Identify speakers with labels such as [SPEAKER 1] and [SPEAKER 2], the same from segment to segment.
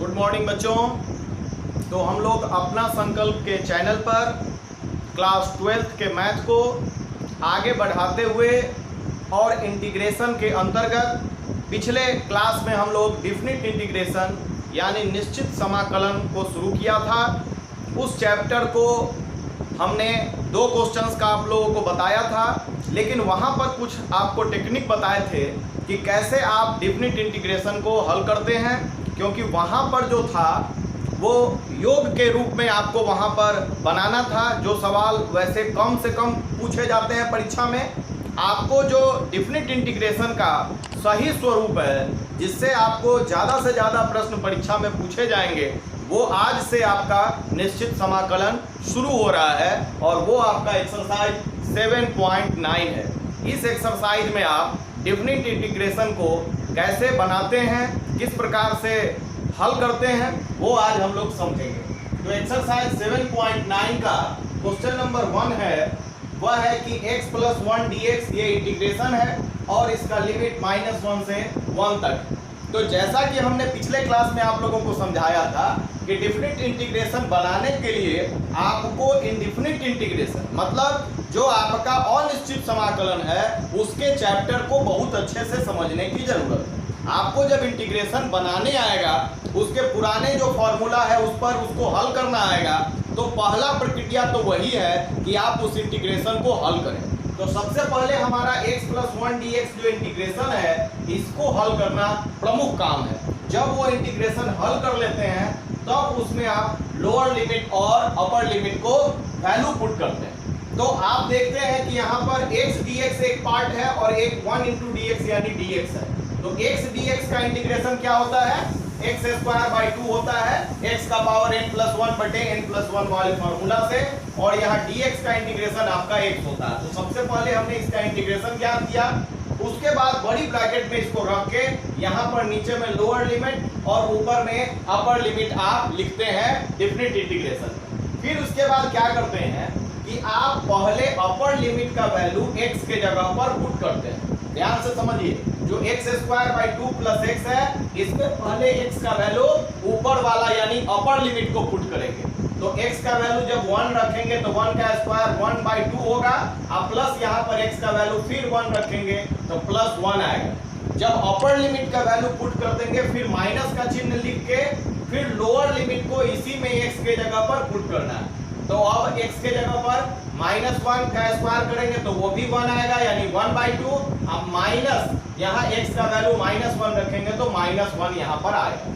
[SPEAKER 1] Good morning बच्चों। तो हम लोग अपना संकल्प के चैनल पर क्लास 12th के मैथ को आगे बढ़ाते हुए और इंटीग्रेशन के अंतर्गत पिछले क्लास में हम लोग डिफिनिट इंटीग्रेशन यानी निश्चित समाकलन को शुरू किया था। उस चैप्टर को हमने 2 क्वेश्चंस का आप लोगों को बताया था, लेकिन वहाँ पर कुछ आपको टेक्निक बताए थे कि कैसे आप डिफिनिट इंटीग्रेशन को हल करते हैं, क्योंकि वहाँ पर जो था वो योग के रूप में आपको वहाँ पर बनाना था। जो सवाल वैसे कम से कम पूछे जाते हैं परीक्षा में, आपको जो डिफिनिट इंटीग्रेशन का सही स्वरूप है जिससे आपको ज़्यादा से ज़्यादा प्रश्न परीक्षा में पूछे जाएंगे, वो आज से आपका निश्चित समाकलन शुरू हो रहा है और वो आपका एक्सरसाइज 7.9 है। इस एक्सरसाइज में आप डिफिनिट इंटीग्रेशन को कैसे बनाते हैं, किस प्रकार से हल करते हैं, वो आज हम लोग समझेंगे। तो एक्सरसाइज 7.9 का क्वेश्चन नंबर 1 है, वह है कि x + 1 dx ये इंटीग्रेशन है और इसका लिमिट -1 से 1 तक। तो जैसा कि हमने पिछले क्लास में आप लोगों को समझाया था कि डिफिनिट इंटीग्रेशन बनाने के लिए आपको इंडिफिनिट इंटीग्रेशन मतलब जो आपका अनिश्चित समाकलन है उसके चैप्टर को बहुत अच्छे से समझने की जरूरत है। आपको जब इंटीग्रेशन बनाने आएगा, उसके पुराने जो फॉर्मूला है उस पर उसको हल करना आएगा, तो पहला प्रक्रिया तो वही है कि आप उस इंटीग्रेशन को हल करें। तो सबसे पहले हमारा x + 1 dx जो इंटीग्रेशन है इसको हल करना प्रमुख काम है। जब वो इंटीग्रेशन हल कर लेते हैं तब उसमें आप लोअर लिमिट और अपर लिमिट को वैल्यू पुट करते हैं। तो आप देखते हैं कि यहाँ पर x dx एक पार्ट है और एक 1 × dx यानी dx है। तो x dx का इंटीग्रेशन क्या होता है? x²/2 होता है, x का पावर n+1/n+1 वाले फॉर्मूला से, और यहाँ dx का इंटीग्रेशन आपका x होता है। तो सबसे पहले हमने इसका इंटीग्रेशन क्या किया, उसके बाद बड़ी ब्रैकेट में इसको रख के यहाँ पर नीचे में लोअर लिमिट और ऊपर में अपर लिमिट आप लिखते हैं डिफिनिट इंटीग्रेशन। फिर उसके बाद क्या करते हैं कि आप पहले अपर लिमिट का वैल्यू x के जगह पर पुट करते हैं। ध्यान से समझिए, जो x²/2 + x है, इसमें पहले x का वैल्यू ऊपर वाला यानी अपर लिमिट को पुट करेंगे। तो x का वैल्यू जब 1 रखेंगे तो 1 का स्क्वायर 1/2 होगा, और प्लस यहाँ पर x का वैल्यू फिर 1 रखेंगे तो +1 आएगा। जब अपर लिमिट का वैल्यू पुट कर देंगे फिर माइनस का चिन्ह लिख के फिर लोअर लिमिट को इसी में x के जगह पर पुट करना है। तो अब x के जगह पर -1 का स्क्वायर करेंगे तो वो भी 1 आएगा यानी 1/2। अब माइनस यहाँ x का वैल्यू -1 रखेंगे तो -1 यहाँ पर आएगा।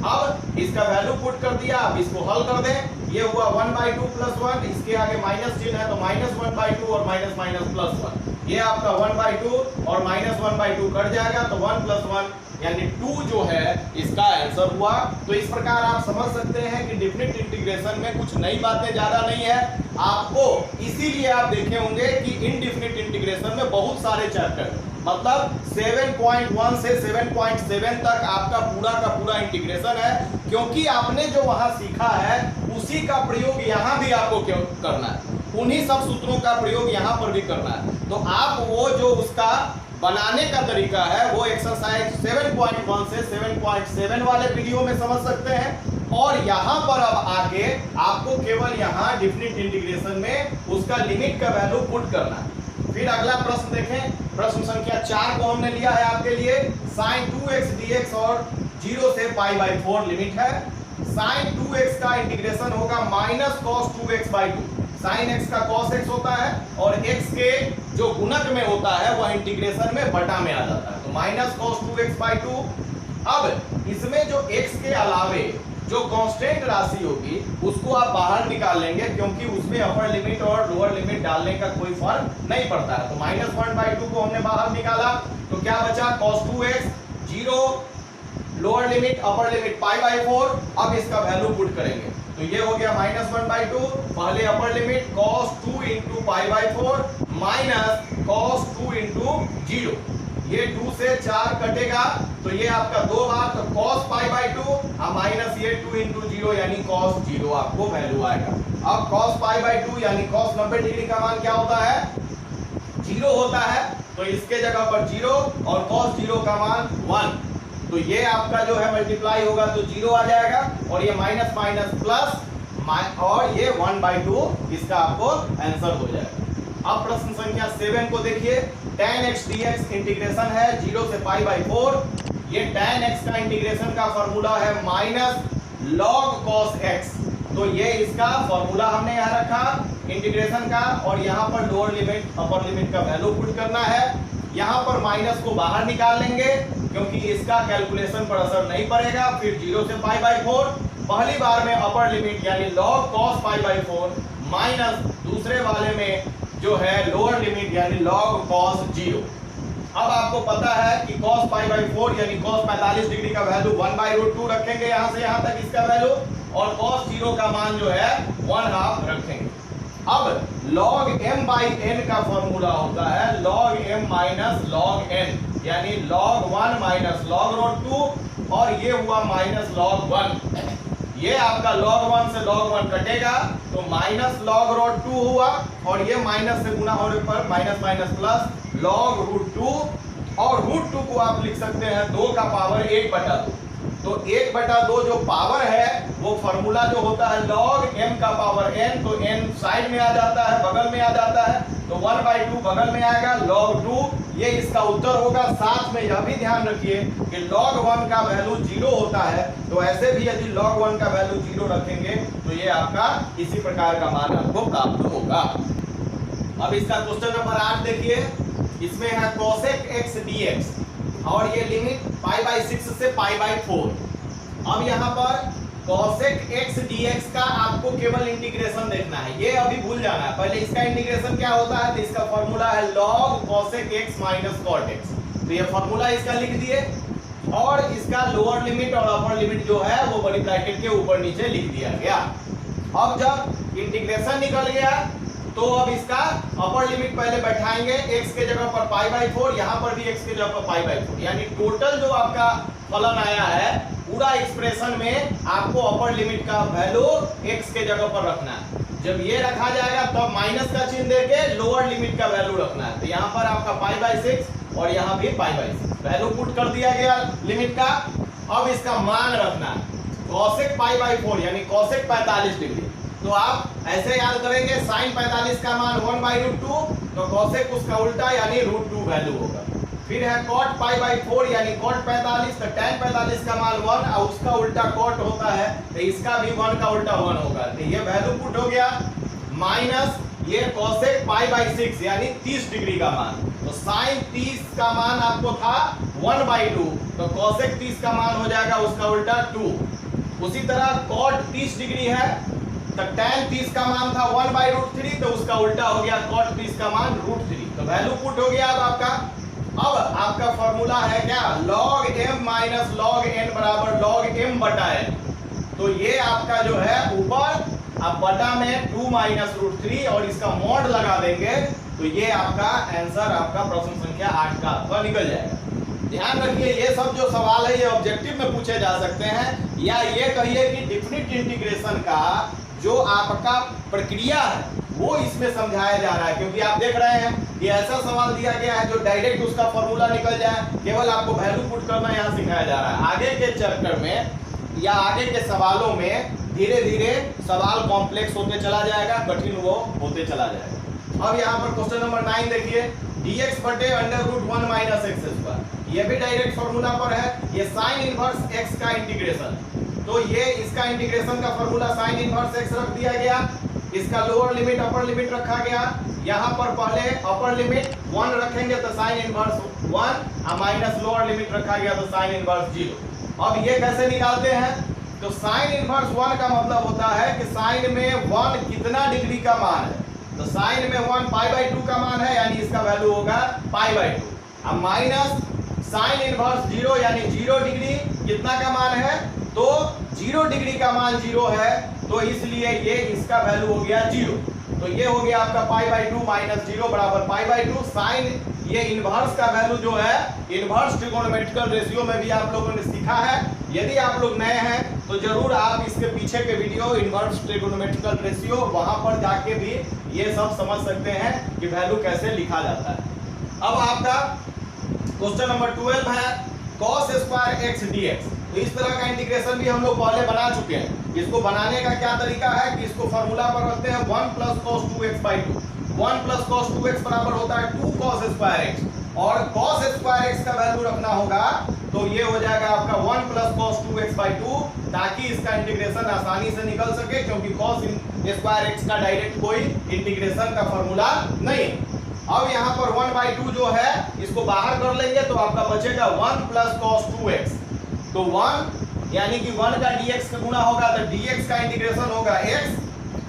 [SPEAKER 1] अब इसका वैल्यू पुट कर दिया, अब इसको हल कर दें। ये हुआ 1/2 + 1, इसके आगे माइनस चिन्ह है तो -1/2 और माइनस +1, ये आपका 1/2 और -1/2 कट जाएगा तो 1 + 1 यानी 2 जो है इसका आंसर हुआ। तो इस प्रकार आप समझ सकते हैं कि डिफिनिट इंटीग्रेशन में कुछ नई बातें ज्यादा नहीं है आपको, इसीलिए आप देखे होंगे कि इनडिफिनिट इंटीग्रेशन में बहुत सारे चैप्टर, मतलब 7.1 से 7.7 तक आपका पूरा का पूरा इंटीग्रेशन है, क्योंकि आपने जो वहां सीखा है उसी का प्रयोग यहाँ भी आपको क्यों करना है, उन्हीं सब सूत्रों का प्रयोग यहाँ पर भी करना है। तो आप वो जो उसका बनाने का तरीका है वो एक्सरसाइज 7.1 से 7.7 वाले वीडियो में समझ सकते हैं, और यहाँ पर अब आके आपको केवल यहाँ डिफिनिट इंटीग्रेशन में उसका लिमिट का वैल्यू पुट करना है। फिर अगला प्रश्न देखें, प्रश्न संख्या 4 को हमने लिया है आपके लिए। sin 2x dx और 0 से π/4 लिमिट है। sin 2x का इंटीग्रेशन होगा -cos 2x/2। sin x का cos x होता है और x के जो गुणक में होता है वह इंटीग्रेशन में बटा में आ जाता है, तो -cos 2x/2। अब इसमें जो x के अलावे जो कांस्टेंट राशि होगी उसको आप बाहर निकाल लेंगे, क्योंकि उसमें अपर लिमिट और लोअर लिमिट डालने का कोई फर्क नहीं पड़ता है। तो -1/2 को हमने बाहर निकाला तो क्या बचा, cos 2x 0 lower limit upper limit π/4। अब इसका वैल्यू पुट करेंगे तो ये हो गया -1/2, पहले अपर लिमिट cos 2 × π/4 -cos 2 × 0, ये 2 से 4 कटेगा तो ये आपका 2 बार, तो cos π/2 और माइनस ये 2 × 0 यानी cos 0 आपको वैल्यू आएगा। अब cos π/2 यानी cos 90 डिग्री का मान क्या होता है, 0 होता है, तो इसके जगह पर 0 और cos 0 का मान 1। तो ये आपका जो है मल्टीप्लाई होगा तो 0 आ जाएगा, और ये माइनस माइनस प्लस और ये 1/2 इसका आपको आंसर हो जाएगा। अब प्रश्न संख्या 7 को देखिए। tan x dx इंटीग्रेशन है 0 से π/4। ये tan x का इंटीग्रेशन का फॉर्मूला है माइनस log cos x। तो ये इसका फॉर्मूला हमने यहाँ रखा इंटीग्रेशन का, और यहाँ पर लोअर लिमिट अपर लिमिट का वैल्यू पुट करना है। यहाँ पर माइनस को बाहर निकाल लेंगे क्योंकि इसका कैलकुलेशन पर असर नहीं पड़ेगा। फिर 0 से π/4 पहली बार में अपर लिमिट यानी log cos π/4 माइनस दूसरे वाले में जो है लोअर लिमिट यानी log cos 0। अब आपको पता है कि cos π/4 यानी cos 45 डिग्री का वैल्यू 1/√2 रखेंगे यहाँ से यहाँ तक इसका वैल्यू, और cos 0 का मान जो है 1/2 रखेंगे। अब log m/n का फॉर्मूला होता है log m minus log n, यानी log 1 माइनस log√2, और ये हुआ माइनस log 1। ये आपका log 1 से log 1 कटेगा तो माइनस log√2 हुआ, और ये माइनस से गुना होने पर माइनस माइनस प्लस log√2, और √2 को आप लिख सकते हैं 2 का पावर 1/2। तो 1/2 जो पावर है वो फॉर्मूला जो होता है log m का पावर n, तो n साइड में आ जाता है, बगल में आ जाता है, तो 1/2 बगल में आएगा log 2, ये इसका उत्तर होगा। साथ में यह भी ध्यान रखिए कि log 1 का वैल्यू 0 होता है, तो ऐसे भी यदि log 1 का वैल्यू 0 रखेंगे तो ये आपका इसी प्रकार का मान आपको प्राप्त होगा। अब इसका क्वेश्चन नंबर 8 देखिए। इसमें है cosec x dx, और ये लिमिट π/6 से π/4। अब यहाँ पर cosec x dx का आपको केवल इंटीग्रेशन देखना है, ये अभी भूल जाना है। पहले इसका इंटीग्रेशन क्या होता है, तो इसका फॉर्मूला है log cosec x minus cot x। तो ये फॉर्मूला इसका लिख दिए, और इसका लोअर लिमिट और अपर लिमिट जो है वो बड़ी ब्रैकेट के ऊपर नीचे लिख दिया गया। अब जब इंटीग्रेशन निकल गया तो अब इसका अपर लिमिट पहले बैठाएंगे x के जगह पर π/4, यहाँ पर भी x के जगह पर π/4, यानी टोटल जो आपका फलन आया है पूरा एक्सप्रेशन में आपको अपर लिमिट का वैल्यू x के जगह पर रखना है। जब ये रखा जाएगा तब माइनस का चिन्ह देके लोअर लिमिट का वैल्यू रखना है। तो यहाँ पर आपका π/6 और यहाँ भी π/6 वैल्यू पुट कर दिया गया लिमिट का। अब इसका मान रखना है cosec π/4 यानी cosec 45 डिग्री। तो आप ऐसे याद करेंगे sin 45 का मान 1/√2, तो cosec उसका उल्टा यानी √2 वैल्यू होगा। फिर है cot π/4 यानी cot 45, तो tan 45 का मान 1 और उसका उल्टा cot होता है, तो इसका भी 1 का उल्टा 1 होगा। तो ये वैल्यू पुट हो गया, माइनस ये cosec π/6 यानी 30 डिग्री का मान। तो sin 30 का मान आपको था 1/2, तो cosec 30 का मान हो जाएगा उसका उल्टा 2। उसी तरह cot 30 डिग्री है तो tan 30 का मान था 1/√3, तो उसका उल्टा हो गया cot 30 का मान √3। तो वैल्यू पुट हो गया। अब आपका फॉर्मूला है क्या, log m minus log n बराबर log m बटा n। तो ये आपका जो है ऊपर अब बटा में 2 माइनस √3 और इसका मॉड लगा देंगे, तो ये आपका आंसर आपका प्रश्न संख्या 8 का आपका निकल जाएगा। ध्यान रखिए ये सब जो सवाल है ये ऑब्जेक्टिव में पूछे जा सकते हैं, या ये कहिए कि डिफिनिट इंटीग्रेशन का जो आपका प्रक्रिया है वो इसमें समझाया जा रहा है। क्योंकि आप देख रहे हैं कि ऐसा सवाल दिया गया है जो डायरेक्ट उसका फॉर्मूला निकल जाए, केवल आपको वैल्यू पुट करना यहाँ सिखाया जा रहा है। आगे के चैप्टर में या आगे के सवालों में धीरे धीरे सवाल कॉम्प्लेक्स होते चला जाएगा, कठिन वो होते चला जाएगा। अब यहाँ पर क्वेश्चन नंबर 9 देखिए, dx बटे √1 माइनस x²। ये भी डायरेक्ट फॉर्मूला पर है, ये साइन इनवर्स x का इंटीग्रेशन। तो ये इसका इंटीग्रेशन का फॉर्मूला साइन इनवर्स x रख दिया गया, इसका लोअर लिमिट अपर लिमिट रखा गया। यहाँ पर पहले अपर लिमिट 1 रखेंगे तो साइन इनवर्स 1 और माइनस लोअर लिमिट रखा गया तो साइन इनवर्स 0। अब ये कैसे निकालते हैं, तो साइन इनवर्स 1 का मतलब होता है कि साइन में 1 कितना डिग्री का मान है, तो साइन में 1 π/2 का मान है यानी इसका वैल्यू होगा π/2। अब माइनस साइन इनवर्स 0 यानी 0 डिग्री कितना का मान है, तो 0 डिग्री का मान 0 है, तो इसलिए ये इसका वैल्यू हो गया 0। तो ये हो गया आपका π/2 माइनस 0 बराबर π/2। साइन ये इनवर्स का वैल्यू जो है इनवर्स ट्रिगोनोमेट्रिकल रेशियो में भी आप लोगों ने सीखा है। यदि आप लोग नए हैं तो जरूर आप इसके पीछे के वीडियो इनवर्स ट्रिगोनोमेट्रिकल रेशियो वहां पर जाके भी ये सब समझ सकते हैं कि वैल्यू कैसे लिखा जाता है। अब आपका क्वेश्चन नंबर 12 है, cos स्क्वायर x dx। तो इस तरह का इंटीग्रेशन भी हम लोग पहले बना चुके हैं। इसको बनाने का क्या तरीका है कि इसको फॉर्मूला पर रखते हैं 1 + cos 2x/2। 1 + cos 2x बराबर होता है 2 cos स्क्वायर x, और cos स्क्वायर x का वैल्यू रखना होगा तो ये हो जाएगा आपका 1 + cos 2x/2, ताकि इसका इंटीग्रेशन आसानी से निकल सके, क्योंकि cos स्क्वायर x का डायरेक्ट कोई इंटीग्रेशन का फॉर्मूला नहीं। अब यहाँ पर 1/2 जो है इसको बाहर कर लेंगे तो आपका बचेगा 1 + cos 2x। तो 1 यानी कि 1 का dx का गुणा होगा तो dx का इंटीग्रेशन होगा x,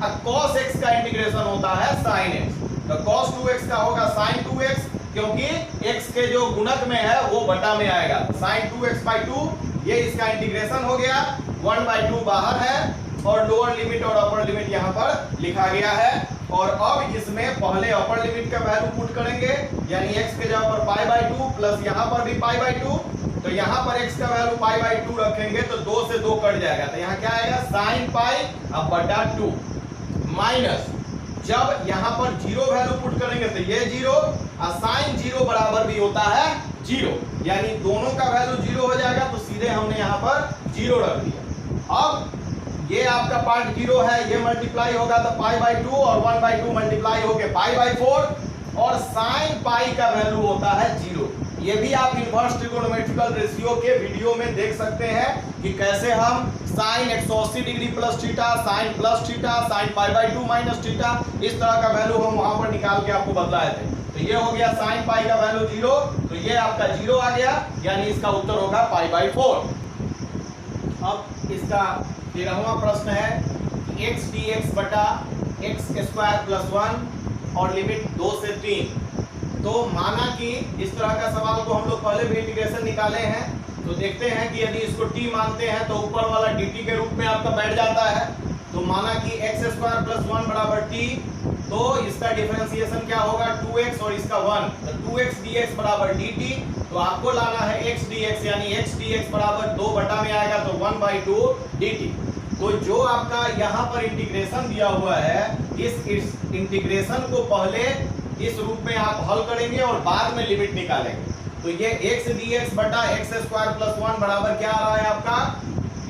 [SPEAKER 1] और cos x का इंटीग्रेशन होता है sin x। तो cos 2x का होगा sin 2x, क्योंकि x के जो गुणक में है वो बटा में आएगा। sin 2x/2 ये इसका इंटीग्रेशन हो गया। 1/2 बाहर है और लोअर लिमिट और अपर लिमिट यहाँ पर लिखा गया है। और अब इसमें पहले अपर लिमिट का वैल्यू पुट करेंगे, यानी x के जगह पर π/2 प्लस यहाँ पर भी π/2। तो यहाँ पर x का वैल्यू π/2 रखेंगे तो 2 से 2 कट जाएगा, तो यहाँ क्या आएगा sin π अब बटा 2 माइनस, जब यहाँ पर 0 वैल्यू पुट करेंगे तो ये 0, और sin 0 बराबर भी होता है 0, यानी दोनों का वैल्यू 0 हो जाएगा। तो सीधे हमने यहाँ पर 0 रख दिया। अब ये आपका पार्ट 0 है, ये मल्टीप्लाई होगा तो π/2 और 1/2 मल्टीप्लाई होके π/4, और sin π का वैल्यू होता है 0। ये भी आप इनवर्स ट्रिगोनोमेट्रिकल रेशियो के वीडियो में देख सकते हैं कि कैसे हम sin 180 degree plus theta, sin plus theta, sin π/2 minus theta, इस तरह का वैल्यू हम वहां पर निकाल के आपको बतलाए थे। तो ये हो गया sin π का वैल्यू 0, तो ये आपका 0 आ गया, यानी इसका उत्तर होगा π/4। अब इसका 13वां प्रश्न है x dx बटा x स्क्वायर प्लस 1 और लिमिट 2 से 3। तो माना कि इस तरह का सवाल को हम लोग पहले भी इंटीग्रेशन निकाले हैं, तो देखते हैं कि यदि इसको t मानते हैं तो ऊपर वाला dt के रूप में आपका बैठ जाता है। तो माना कि x स्क्वायर प्लस 1 बराबर t, तो इसका डिफरेंशिएशन क्या होगा 2x और इसका 1, तो 2x dx बराबर dt। तो आपको लाना है x dx, यानी x dx बराबर 2 बटा में आएगा तो 1/2 dt। तो जो आपका यहाँ पर इंटीग्रेशन दिया हुआ है, इस इंटीग्रेशन को पहले इस रूप में आप हल करेंगे और बाद में लिमिट निकालेंगे। तो ये x dx बटा x स्क्वायर प्लस 1 बराबर क्या आ रहा है आपका,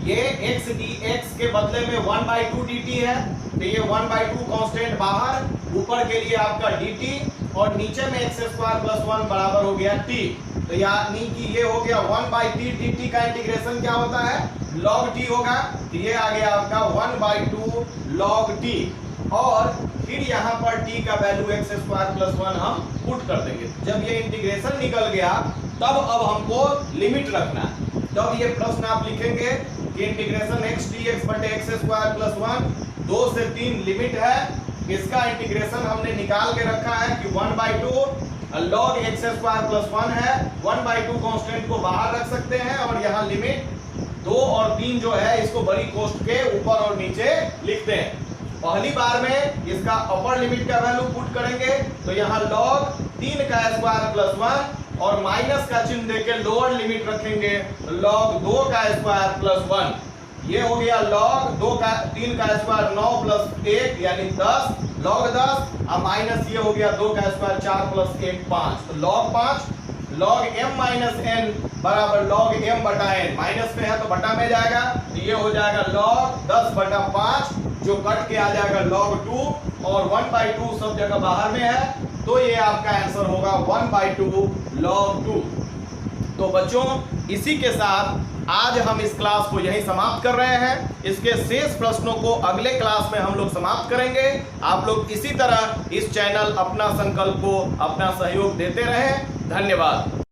[SPEAKER 1] ये x dx के बदले में 1/2 dt है, तो ये 1/2 कांस्टेंट बाहर, ऊपर के लिए आपका dt, और नीचे में x स्क्वायर प्लस 1 बराबर हो गया t। तो यानी कि ये हो गया 1/t dt का इंटीग्रेशन क्या होता है log t होगा, तो ये आ गया आपका 1/2 log t। और फिर यहाँ पर t का वैल्यू x स्क्वायर प्लस 1 हम पुट कर देंगे। जब ये इंटीग्रेशन निकल गया तब अब हमको लिमिट रखना है। तब ये प्रश्न आप लिखेंगे कि इंटीग्रेशन x dx बटे x स्क्वायर प्लस 1 2 से 3 लिमिट है, इसका इंटीग्रेशन हमने निकाल के रखा है कि 1/2 log x स्क्वायर प्लस 1 है। 1/2 कांस्टेंट को बाहर रख सकते हैं, और यहाँ लिमिट 2 और 3 जो है इसको बड़ी कोष्ठ के ऊपर और नीचे लिखते हैं। पहली बार में इसका अपर लिमिट का वैल्यू पुट करेंगे तो यहाँ log 3 का स्क्वायर प्लस 1 और माइनस का चिन्ह देके लोअर लिमिट रखेंगे log 2 का स्क्वायर प्लस 1। ये हो गया log 3 का स्क्वायर 9 प्लस 1 यानी 10 log 10, और माइनस ये हो गया 2 का स्क्वायर 4 प्लस 1 5, तो log 5 log m minus n बराबर log m बटा n, माइनस में है तो बटा में जाएगा, तो ये हो जाएगा log 10 बटा 5 जो कट के आ जाएगा log 2, और 1/2 सब जगह बाहर में है, तो ये आपका आंसर होगा 1/2 log 2। तो बच्चों इसी के साथ आज हम इस क्लास को यहीं समाप्त कर रहे हैं। इसके शेष प्रश्नों को अगले क्लास में हम लोग समाप्त करेंगे। आप लोग इसी तरह इस चैनल अपना संकल्प को अपना सहयोग देते रहें। धन्यवाद।